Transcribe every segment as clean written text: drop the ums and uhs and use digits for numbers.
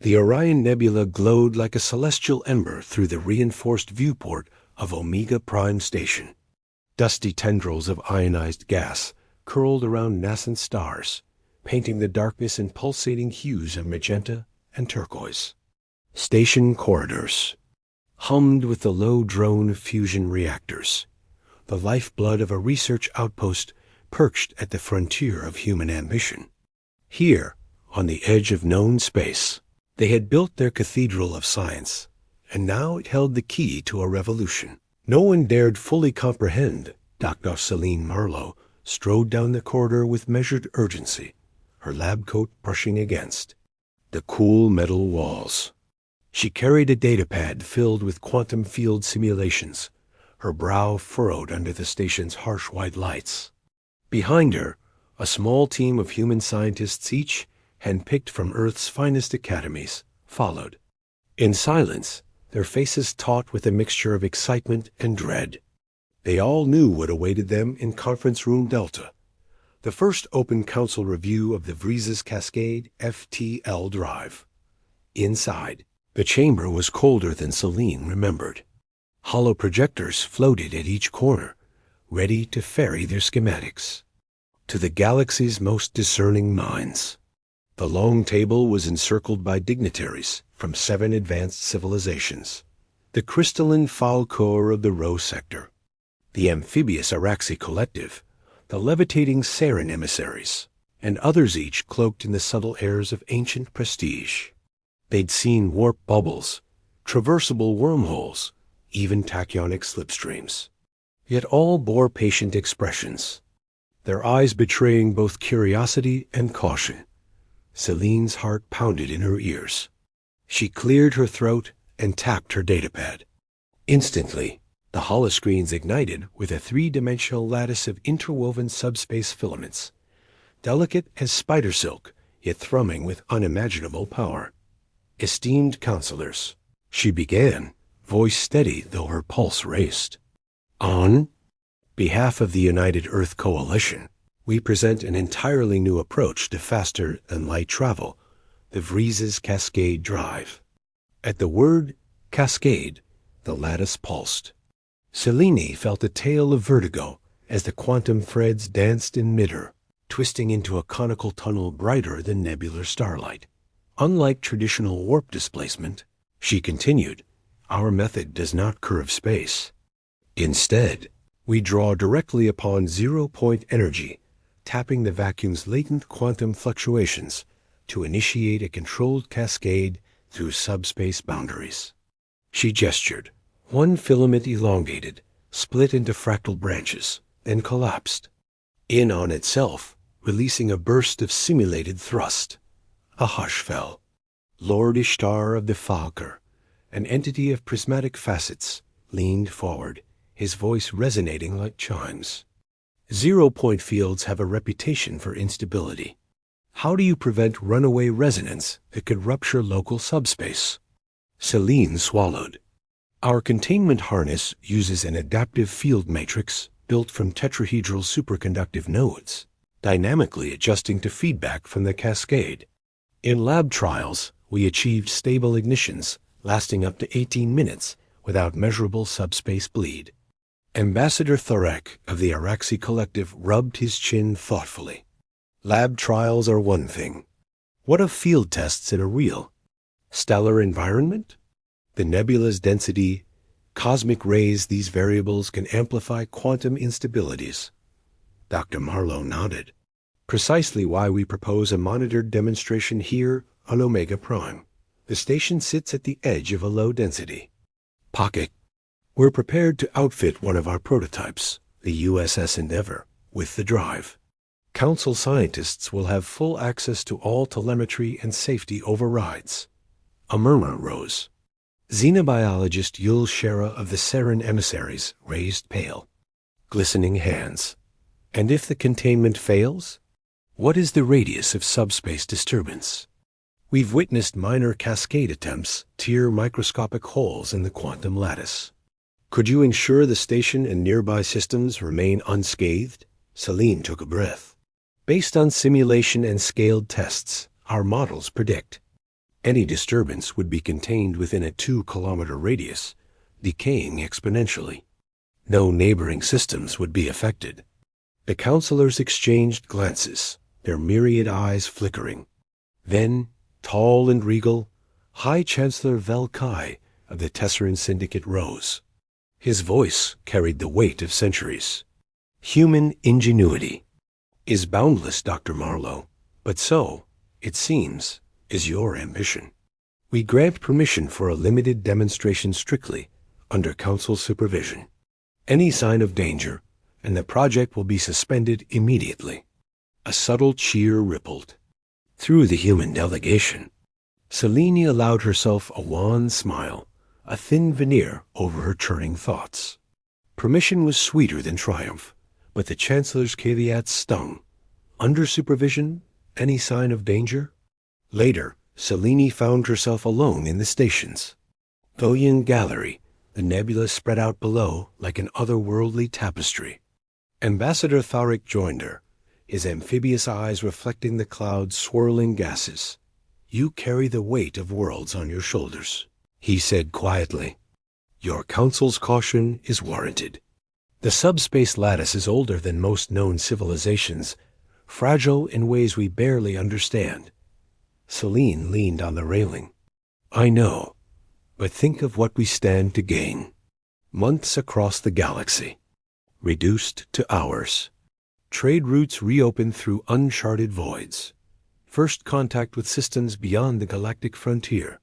The Orion Nebula glowed like a celestial ember through the reinforced viewport of Omega Prime Station. Dusty tendrils of ionized gas curled around nascent stars, painting the darkness in pulsating hues of magenta and turquoise. Station corridors hummed with the low drone fusion reactors, the lifeblood of a research outpost perched at the frontier of human ambition. Here, on the edge of known space, they had built their cathedral of science, and now it held the key to a revolution. No one dared fully comprehend. Dr. Celine Marlowe strode down the corridor with measured urgency, her lab coat brushing against the cool metal walls. She carried a datapad filled with quantum field simulations, her brow furrowed under the station's harsh white lights. Behind her, a small team of human scientists, each handpicked from Earth's finest academies, followed. In silence, their faces taut with a mixture of excitement and dread. They all knew what awaited them in Conference Room Delta, the first open council review of the Vriezes Cascade FTL drive. Inside, the chamber was colder than Celine remembered. Hollow projectors floated at each corner, ready to ferry their schematics to the galaxy's most discerning minds. The long table was encircled by dignitaries from 7 advanced civilizations, the crystalline Falcor of the Rho sector, the amphibious Araxi collective, the levitating Saren emissaries, and others, each cloaked in the subtle airs of ancient prestige. They'd seen warp bubbles, traversable wormholes, even tachyonic slipstreams. Yet all bore patient expressions, their eyes betraying both curiosity and caution. Celine's heart pounded in her ears. She cleared her throat and tapped her datapad. Instantly, the holoscreens ignited with a 3-dimensional lattice of interwoven subspace filaments, delicate as spider silk, yet thrumming with unimaginable power. Esteemed counselors, she began, voice steady though her pulse raced. On behalf of the United Earth Coalition, we present an entirely new approach to faster-than-light travel, the Vriezes Cascade Drive. At the word cascade, the lattice pulsed. Celine felt a tale of vertigo as the quantum threads danced in midair, twisting into a conical tunnel brighter than nebular starlight. Unlike traditional warp displacement, she continued, our method does not curve space. Instead, we draw directly upon zero-point energy, tapping the vacuum's latent quantum fluctuations to initiate a controlled cascade through subspace boundaries. She gestured. One filament elongated, split into fractal branches, then collapsed, in on itself, releasing a burst of simulated thrust. A hush fell. Lord Ishtar of the Falcor, an entity of prismatic facets, leaned forward, his voice resonating like chimes. Zero-point fields have a reputation for instability. How do you prevent runaway resonance that could rupture local subspace? Celine swallowed. Our containment harness uses an adaptive field matrix built from tetrahedral superconductive nodes, dynamically adjusting to feedback from the cascade. In lab trials, we achieved stable ignitions lasting up to 18 minutes without measurable subspace bleed. Ambassador Thorek of the Araxi Collective rubbed his chin thoughtfully. Lab trials are one thing. What of field tests in a real, stellar environment? The nebula's density, cosmic rays, these variables can amplify quantum instabilities. Dr. Marlowe nodded. Precisely why we propose a monitored demonstration here on Omega Prime. The station sits at the edge of a low-density pocket. We're prepared to outfit one of our prototypes, the USS Endeavour, with the drive. Council scientists will have full access to all telemetry and safety overrides. A murmur rose. Xenobiologist Yul Shera of the Saren emissaries raised pale, glistening hands. And if the containment fails? What is the radius of subspace disturbance? We've witnessed minor cascade attempts tear microscopic holes in the quantum lattice. Could you ensure the station and nearby systems remain unscathed? Celine took a breath. Based on simulation and scaled tests, our models predict Any disturbance would be contained within a 2-kilometer radius, decaying exponentially. No neighboring systems would be affected. The counselors exchanged glances, their myriad eyes flickering. Then, tall and regal, High Chancellor Velkai of the Tesseran Syndicate rose. His voice carried the weight of centuries. Human ingenuity is boundless, Dr. Marlowe, but so, it seems, is your ambition. We grant permission for a limited demonstration strictly under Council supervision. Any sign of danger, and the project will be suspended immediately. A subtle cheer rippled through the human delegation. Selene allowed herself a wan smile, a thin veneer over her churning thoughts. Permission was sweeter than triumph, but the Chancellor's caveats stung. Under supervision, any sign of danger? Later, Selene found herself alone in the stations. Thoyan Gallery, the nebula spread out below like an otherworldly tapestry. Ambassador Tharic joined her, his amphibious eyes reflecting the cloud's swirling gases. "You carry the weight of worlds on your shoulders," he said quietly. "Your council's caution is warranted. The subspace lattice is older than most known civilizations, fragile in ways we barely understand." Selene leaned on the railing. "I know, but think of what we stand to gain. Months across the galaxy, reduced to hours. Trade routes reopened through uncharted voids. First contact with systems beyond the galactic frontier."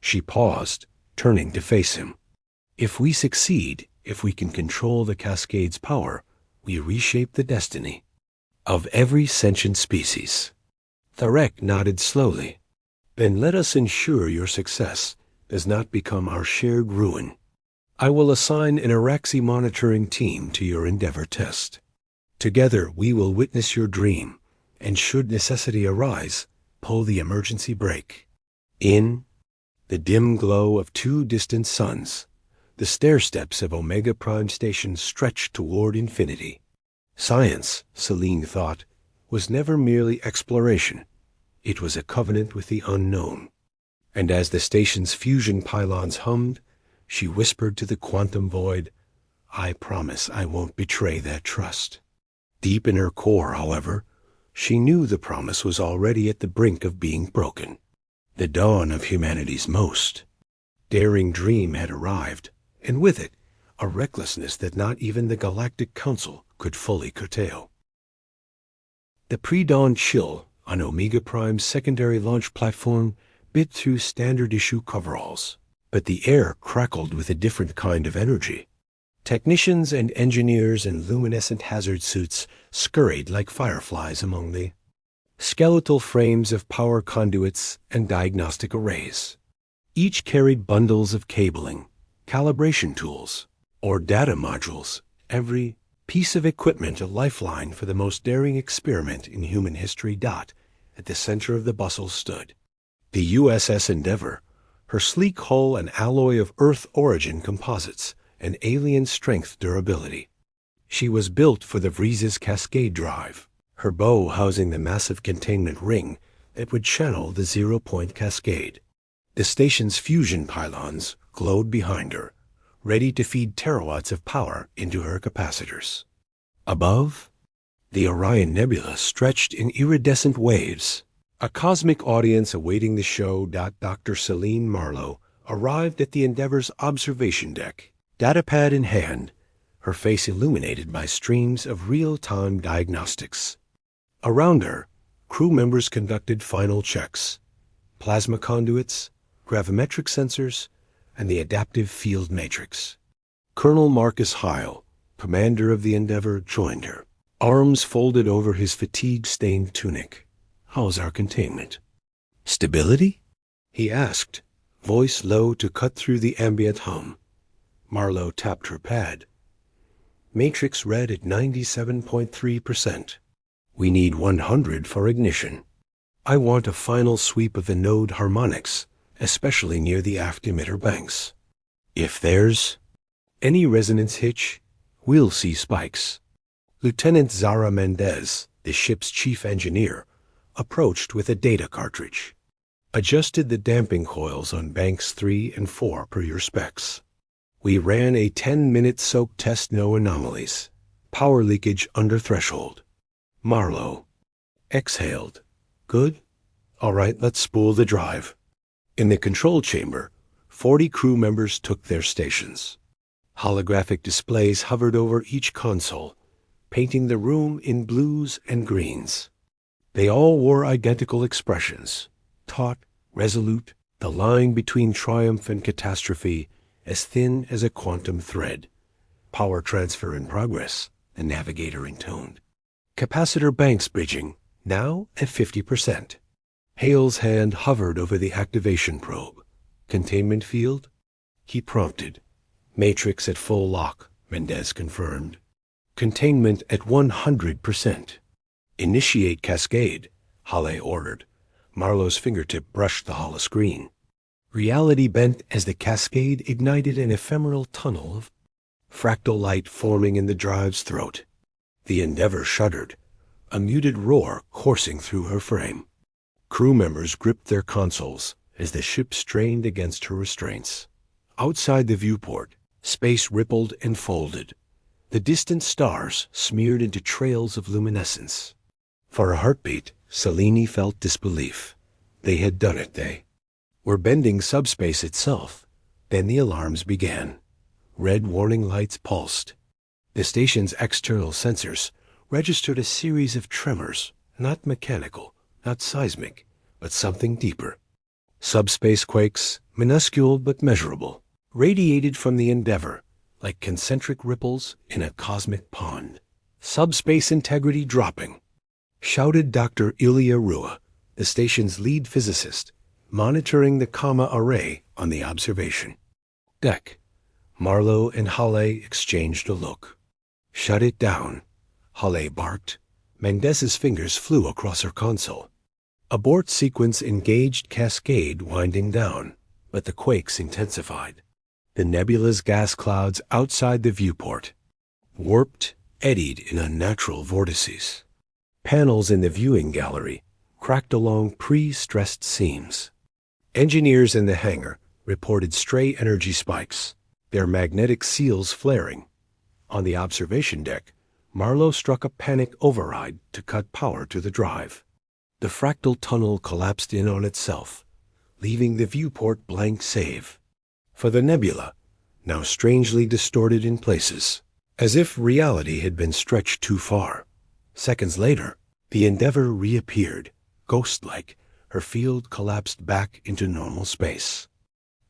She paused, turning to face him. "If we succeed, if we can control the cascade's power, we reshape the destiny of every sentient species." Tharek nodded slowly. "Then let us ensure your success does not become our shared ruin. I will assign an Araxi monitoring team to your Endeavor test. Together we will witness your dream, and should necessity arise, pull the emergency brake." In the dim glow of 2 distant suns, the stair-steps of Omega Prime Station stretched toward infinity. Science, Selene thought, was never merely exploration. It was a covenant with the unknown. And as the station's fusion pylons hummed, she whispered to the quantum void, "I promise I won't betray that trust." Deep in her core, however, she knew the promise was already at the brink of being broken. The dawn of humanity's most daring dream had arrived, and with it, a recklessness that not even the Galactic Council could fully curtail. The pre-dawn chill on Omega Prime's secondary launch platform bit through standard-issue coveralls, but the air crackled with a different kind of energy. Technicians and engineers in luminescent hazard suits scurried like fireflies among the skeletal frames of power conduits and diagnostic arrays. Each carried bundles of cabling, calibration tools, or data modules, every piece of equipment a lifeline for the most daring experiment in human history. At the center of the bustle stood the USS Endeavor, her sleek hull an alloy of Earth origin composites and alien strength durability. She was built for the Vriez's Cascade drive, her bow housing the massive containment ring that would channel the zero-point cascade. The station's fusion pylons glowed behind her, ready to feed terawatts of power into her capacitors. Above, the Orion Nebula stretched in iridescent waves. A cosmic audience awaiting the show. Dr. Selene Marlowe arrived at the Endeavor's observation deck, datapad in hand, her face illuminated by streams of real-time diagnostics. Around her, crew members conducted final checks: plasma conduits, gravimetric sensors, and the adaptive field matrix. Colonel Marcus Heil, commander of the Endeavor, joined her, arms folded over his fatigue-stained tunic. "How's our containment?" "Stability?" he asked, voice low to cut through the ambient hum. Marlowe tapped her pad. Matrix read at 97.3%. "We need 100 for ignition. I want a final sweep of the node harmonics, especially near the aft emitter banks. If there's any resonance hitch, we'll see spikes." Lieutenant Zara Mendez, the ship's chief engineer, approached with a data cartridge. Adjusted the damping coils on banks 3 and 4 per your specs. We ran a 10-minute soak test, no anomalies. Power leakage under threshold. Marlowe exhaled. Good? All right, let's spool the drive. In the control chamber, 40 crew members took their stations. Holographic displays hovered over each console, painting the room in blues and greens. They all wore identical expressions, taut, resolute, the line between triumph and catastrophe as thin as a quantum thread. Power transfer in progress, the navigator intoned. Capacitor banks bridging, now at 50%. Hale's hand hovered over the activation probe. Containment field? He prompted. Matrix at full lock, Mendez confirmed. Containment at 100%. Initiate cascade, Hale ordered. Marlowe's fingertip brushed the holoscreen. Reality bent as the cascade ignited an ephemeral tunnel of fractal light forming in the drive's throat. The Endeavor shuddered, a muted roar coursing through her frame. Crew members gripped their consoles as the ship strained against her restraints. Outside the viewport, space rippled and folded. The distant stars smeared into trails of luminescence. For a heartbeat, Cellini felt disbelief. They had done it, they were bending subspace itself. Then the alarms began. Red warning lights pulsed. The station's external sensors registered a series of tremors, not mechanical, not seismic, but something deeper. Subspace quakes, minuscule but measurable, radiated from the Endeavor like concentric ripples in a cosmic pond. Subspace integrity dropping, shouted Dr. Ilya Rua, the station's lead physicist, monitoring the Gamma array on the observation deck. Marlowe and Hale exchanged a look. Shut it down, Hale barked. Mendez's fingers flew across her console. Abort sequence engaged cascade winding down, but the quakes intensified. The nebula's gas clouds outside the viewport warped, eddied in unnatural vortices. Panels in the viewing gallery cracked along pre-stressed seams. Engineers in the hangar reported stray energy spikes, their magnetic seals flaring. On the observation deck, Marlowe struck a panic override to cut power to the drive. The fractal tunnel collapsed in on itself, leaving the viewport blank save. For the nebula, now strangely distorted in places, as if reality had been stretched too far. Seconds later, the Endeavor reappeared, ghost-like. Her field collapsed back into normal space.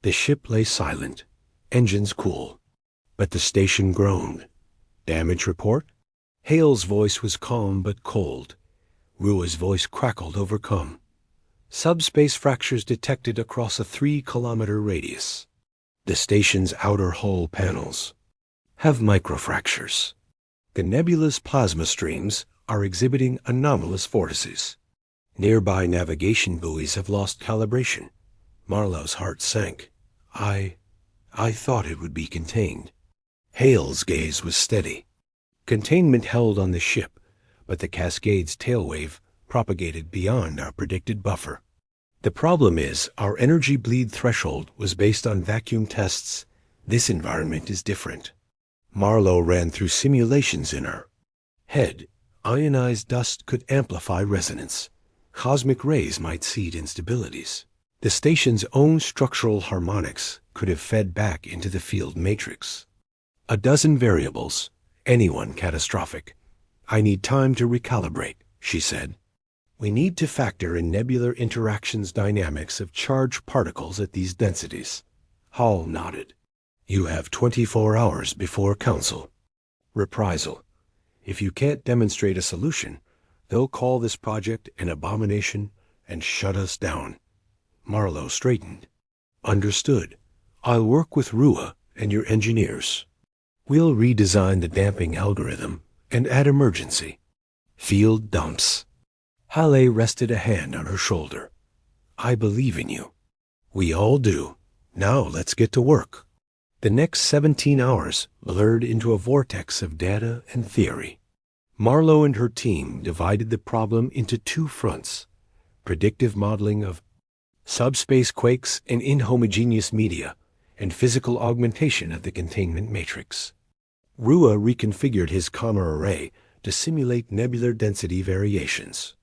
The ship lay silent, engines cool, but the station groaned. Damage report? Hale's voice was calm but cold. Rua's voice crackled, overcome. Subspace fractures detected across a 3-kilometer radius. The station's outer hull panels have microfractures. The nebula's plasma streams are exhibiting anomalous vortices. Nearby navigation buoys have lost calibration. Marlowe's heart sank. I thought it would be contained. Hale's gaze was steady. Containment held on the ship, but the cascade's tailwave propagated beyond our predicted buffer. The problem is, our energy bleed threshold was based on vacuum tests. This environment is different. Marlowe ran through simulations in her head. Ionized dust could amplify resonance. Cosmic rays might seed instabilities. The station's own structural harmonics could have fed back into the field matrix. A dozen variables, any one catastrophic. I need time to recalibrate, she said. We need to factor in nebular interactions dynamics of charged particles at these densities. Hall nodded. You have 24 hours before council. Reprisal. If you can't demonstrate a solution, they'll call this project an abomination and shut us down. Marlowe straightened. Understood. I'll work with Rua and your engineers. We'll redesign the damping algorithm and add emergency field dumps. Hale rested a hand on her shoulder. I believe in you. We all do. Now let's get to work. The next 17 hours blurred into a vortex of data and theory. Marlowe and her team divided the problem into two fronts: predictive modeling of subspace quakes and inhomogeneous media, and physical augmentation of the containment matrix. Rua reconfigured his Comma array to simulate nebular density variations.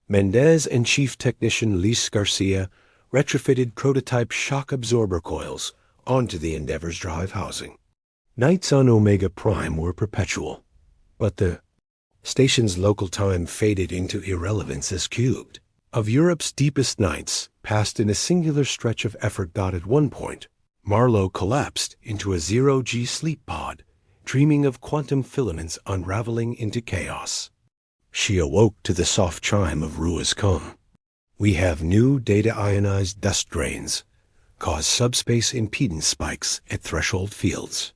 Mendez and chief technician Luis Garcia retrofitted prototype shock absorber coils onto the Endeavor's drive housing. Nights on Omega Prime were perpetual, but the station's local time faded into irrelevance as cubed. Of Europe's deepest nights, passed in a singular stretch of effort. At one point, Marlowe collapsed into a zero-G sleep pod, dreaming of quantum filaments unraveling into chaos. She awoke to the soft chime of Rua's come. We have new data-ionized dust grains, cause subspace impedance spikes at threshold fields.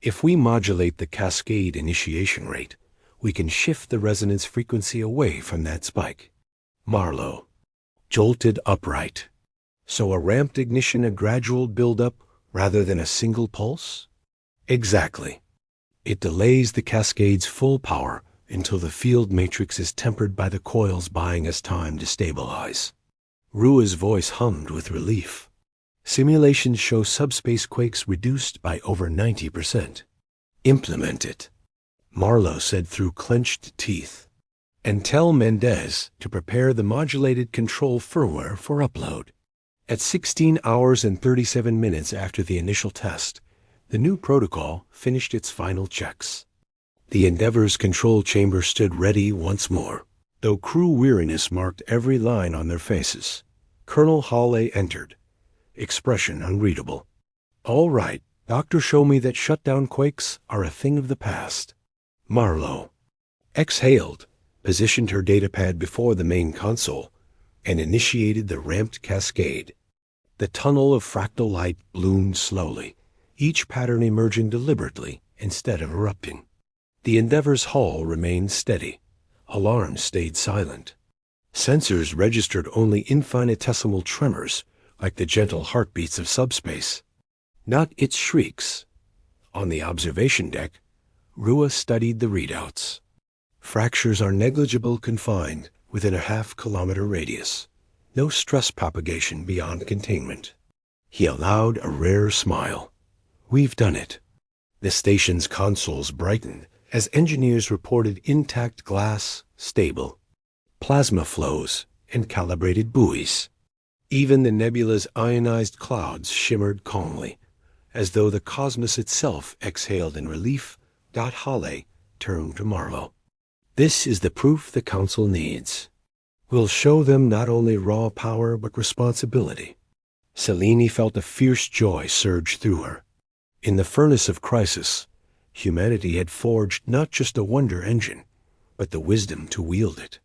If we modulate the cascade initiation rate, we can shift the resonance frequency away from that spike. Marlowe jolted upright. So a ramped ignition, a gradual buildup rather than a single pulse? Exactly. It delays the cascade's full power until the field matrix is tempered by the coils, buying us time to stabilize. Rua's voice hummed with relief. Simulations show subspace quakes reduced by over 90%. Implement it, Marlowe said through clenched teeth. And tell Mendez to prepare the modulated control firmware for upload. At 16 hours and 37 minutes after the initial test, the new protocol finished its final checks. The Endeavor's control chamber stood ready once more. Though crew weariness marked every line on their faces, Colonel Hawley entered, expression unreadable. All right, Doctor, show me that shutdown quakes are a thing of the past. Marlowe exhaled, positioned her datapad before the main console, and initiated the ramped cascade. The tunnel of fractal light bloomed slowly, each pattern emerging deliberately instead of erupting. The Endeavor's hull remained steady. Alarms stayed silent. Sensors registered only infinitesimal tremors, like the gentle heartbeats of subspace, not its shrieks. On the observation deck, Rua studied the readouts. Fractures are negligible, confined within a half-kilometer radius. No stress propagation beyond containment. He allowed a rare smile. We've done it. The station's consoles brightened as engineers reported intact glass, stable plasma flows, and calibrated buoys. Even the nebula's ionized clouds shimmered calmly, as though the cosmos itself exhaled in relief. Hawley turned to Marlowe. This is the proof the Council needs. We'll show them not only raw power but responsibility. Selene felt a fierce joy surge through her. In the furnace of crisis, humanity had forged not just a wonder engine, but the wisdom to wield it.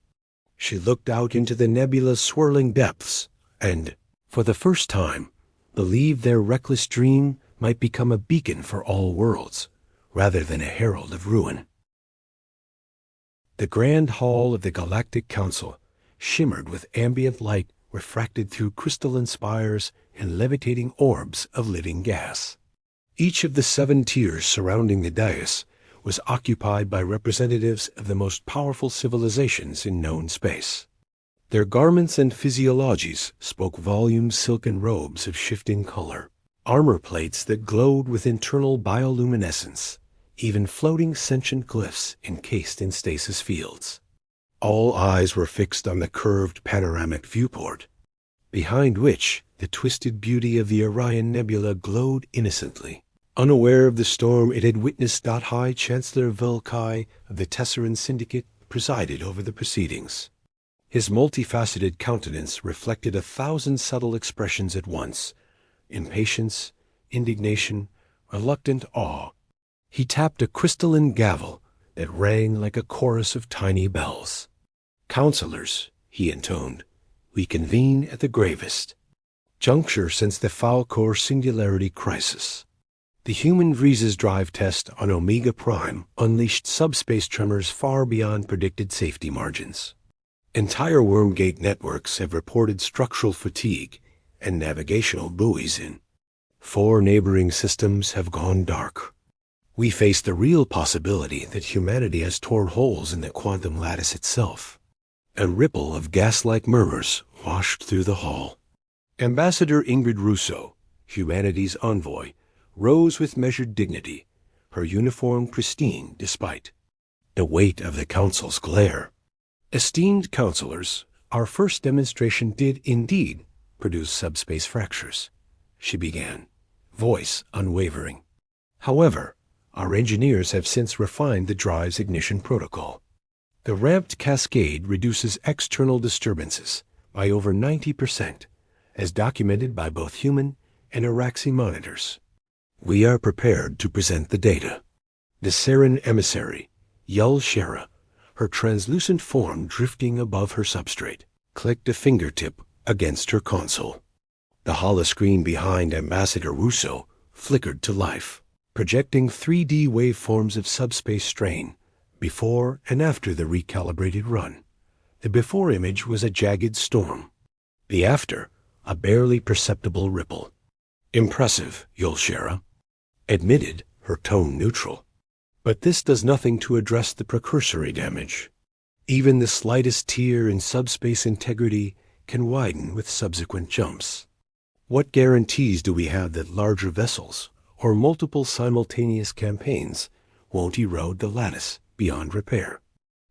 She looked out into the nebula's swirling depths and, for the first time, believed their reckless dream might become a beacon for all worlds, rather than a herald of ruin. The grand hall of the Galactic Council shimmered with ambient light refracted through crystalline spires and levitating orbs of living gas. Each of the 7 tiers surrounding the dais was occupied by representatives of the most powerful civilizations in known space. Their garments and physiologies spoke volumes, silken robes of shifting color, armor plates that glowed with internal bioluminescence, even floating sentient glyphs encased in stasis fields. All eyes were fixed on the curved panoramic viewport, behind which the twisted beauty of the Orion Nebula glowed innocently. Unaware of the storm it had witnessed, High Chancellor Volkai of the Tesseran Syndicate presided over the proceedings. His multifaceted countenance reflected 1,000 subtle expressions at once: impatience, indignation, reluctant awe. He tapped a crystalline gavel that rang like a chorus of tiny bells. "Counselors," he intoned, "we convene at the gravest juncture since the Falcor singularity crisis. The human Vriza's drive test on Omega Prime unleashed subspace tremors far beyond predicted safety margins. Entire Wormgate networks have reported structural fatigue, and navigational buoys in 4 neighboring systems have gone dark. We face the real possibility that humanity has torn holes in the quantum lattice itself." A ripple of gas-like murmurs washed through the hall. Ambassador Ingrid Russo, humanity's envoy, rose with measured dignity, her uniform pristine despite the weight of the Council's glare. Esteemed counselors, our first demonstration did indeed produce subspace fractures, she began, voice unwavering. However, our engineers have since refined the drive's ignition protocol. The ramped cascade reduces external disturbances by over 90%, as documented by both human and Araxi monitors. We are prepared to present the data. The Saren emissary, Yul Shera, her translucent form drifting above her substrate, clicked a fingertip against her console. The holoscreen behind Ambassador Russo flickered to life, projecting 3D waveforms of subspace strain before and after the recalibrated run. The before image was a jagged storm. The after, a barely perceptible ripple. Impressive, Yul Shera admitted, her tone neutral. But this does nothing to address the precursory damage. Even the slightest tear in subspace integrity can widen with subsequent jumps. What guarantees do we have that larger vessels or multiple simultaneous campaigns won't erode the lattice beyond repair?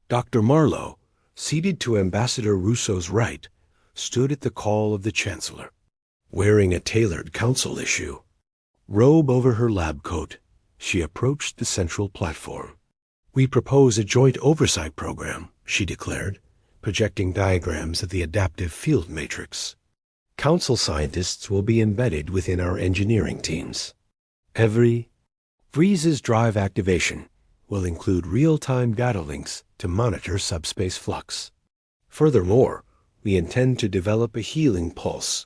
Dr. Marlowe, seated to Ambassador Russo's right, stood at the call of the Chancellor, wearing a tailored council issue. Robe over her lab coat, she approached the central platform. We propose a joint oversight program, she declared, projecting diagrams of the adaptive field matrix. Council scientists will be embedded within our engineering teams. Vreeze's drive activation will include real-time data links to monitor subspace flux. Furthermore, we intend to develop a healing pulse,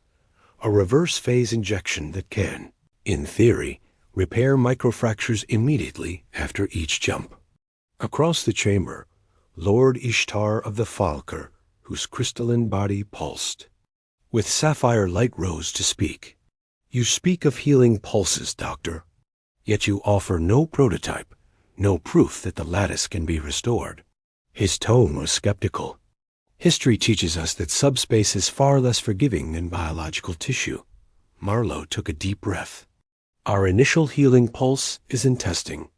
a reverse phase injection that can, in theory, repair microfractures immediately after each jump. Across the chamber, Lord Ishtar of the Falker, whose crystalline body pulsed. With sapphire light rose to speak. You speak of healing pulses, Doctor, yet you offer no prototype, no proof that the lattice can be restored. His tone was skeptical. History teaches us that subspace is far less forgiving than biological tissue. Marlowe took a deep breath. Our initial healing pulse is in testing.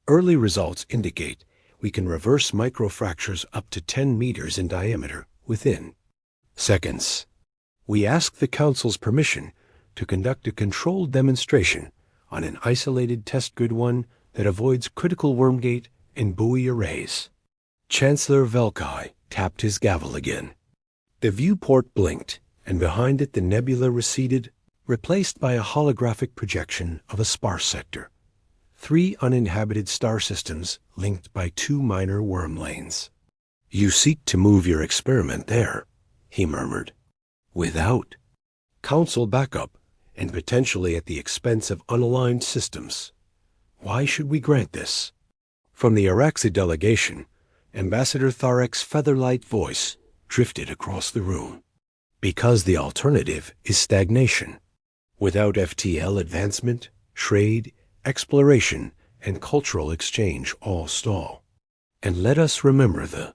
Early results indicate we can reverse microfractures up to 10 meters in diameter within seconds. We ask the Council's permission to conduct a controlled demonstration on an isolated test grid one that avoids critical wormgate and buoy arrays. Chancellor Velkai tapped his gavel again. The viewport blinked, and behind it the nebula receded, replaced by a holographic projection of a sparse sector. 3 uninhabited star systems linked by 2 minor worm lanes. You seek to move your experiment there, he murmured. Without Council backup, and potentially at the expense of unaligned systems. Why should we grant this? From the Araxi delegation, Ambassador Tharek's feather-light voice drifted across the room. Because the alternative is stagnation. Without FTL advancement, trade, exploration, and cultural exchange all stall. And let us remember the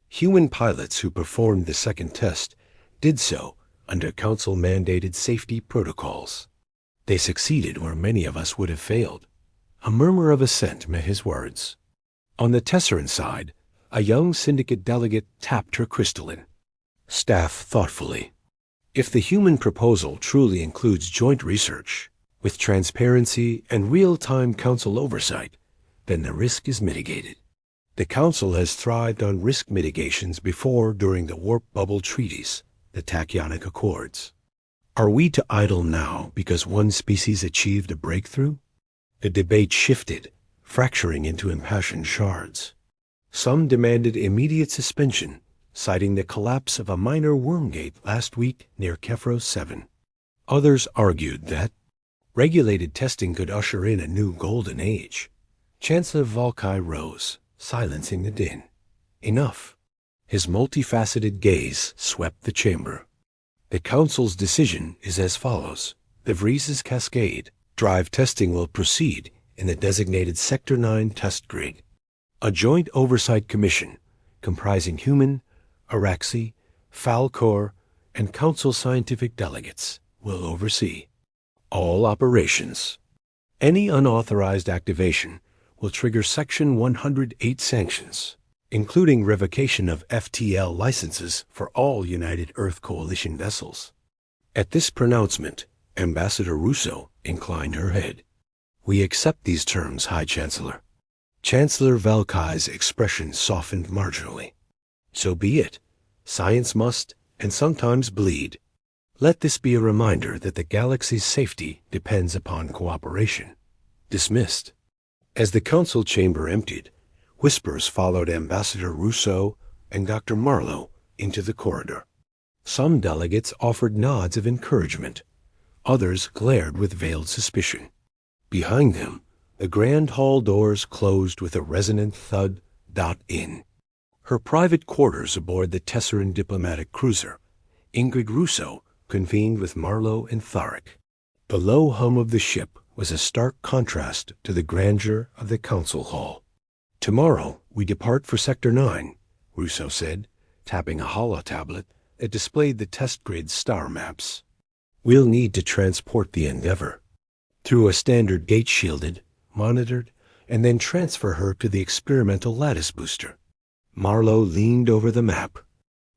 human pilots who performed the second test did so under Council-mandated safety protocols. They succeeded where many of us would have failed. A murmur of assent met his words. On the Tesseran side, a young syndicate delegate tapped her crystalline. Staff thoughtfully. If the human proposal truly includes joint research, with transparency and real-time Council oversight, then the risk is mitigated. The Council has thrived on risk mitigations before during the warp bubble treaties, the tachyonic accords. Are we to idle now because one species achieved a breakthrough? The debate shifted, fracturing into impassioned shards. Some demanded immediate suspension, citing the collapse of a minor wormgate last week near Kefros 7. Others argued that regulated testing could usher in a new golden age. Chancellor Valkai rose, silencing the din. Enough. His multifaceted gaze swept the chamber. The Council's decision is as follows. The Vreeze's Cascade drive testing will proceed in the designated Sector 9 test grid. A joint oversight commission comprising human, Araxi, Falcor, and Council scientific delegates will oversee all operations. Any unauthorized activation will trigger Section 108 sanctions, including revocation of FTL licenses for all United Earth Coalition vessels. At this pronouncement, Ambassador Russo inclined her head. "We accept these terms, High Chancellor." Chancellor Valkai's expression softened marginally. "So be it. Science must, and sometimes, bleed. Let this be a reminder that the galaxy's safety depends upon cooperation." Dismissed. As the council chamber emptied, whispers followed Ambassador Russo and Dr. Marlowe into the corridor. Some delegates offered nods of encouragement. Others glared with veiled suspicion. Behind them, the grand hall doors closed with a resonant thud. In her private quarters aboard the Tesseran diplomatic cruiser, Ingrid Russo convened with Marlowe and Tharek. The low hum of the ship was a stark contrast to the grandeur of the council hall. "Tomorrow we depart for Sector 9, Russo said, tapping a holo-tablet that displayed the test grid star maps. "We'll need to transport the Endeavor through a standard gate shielded, monitored, and then transfer her to the experimental lattice booster." Marlowe leaned over the map.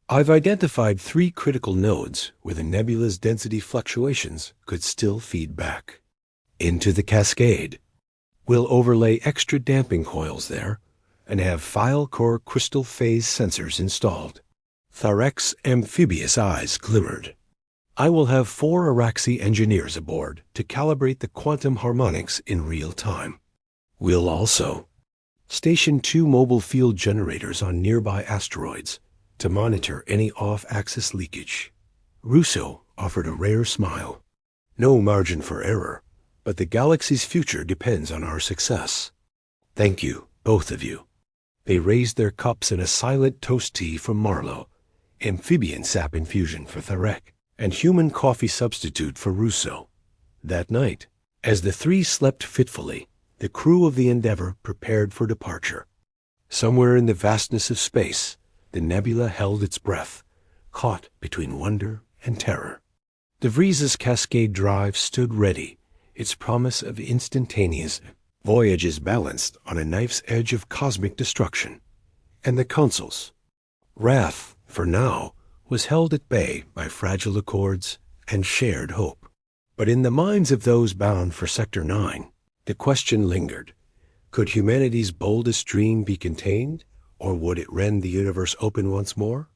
"I've identified 3 critical nodes where the nebula's density fluctuations could still feed back into the cascade. We'll overlay extra damping coils there and have file core crystal phase sensors installed." Tharek's amphibious eyes glimmered. "I will have 4 Araxi engineers aboard to calibrate the quantum harmonics in real time. We'll also station 2 mobile field generators on nearby asteroids to monitor any off-axis leakage." Russo offered a rare smile. "No margin for error, but the galaxy's future depends on our success. Thank you, both of you." They raised their cups in a silent toast tea from Marlowe, amphibian sap infusion for Tharek, and human coffee substitute for Russo. That night, as the 3 slept fitfully, the crew of the Endeavor prepared for departure. Somewhere in the vastness of space, the nebula held its breath, caught between wonder and terror. De Vries's Cascade Drive stood ready, its promise of instantaneous voyages balanced on a knife's edge of cosmic destruction. And the Council's wrath, for now, was held at bay by fragile accords and shared hope. But in the minds of those bound for Sector 9, the question lingered. Could humanity's boldest dream be contained, or would it rend the universe open once more?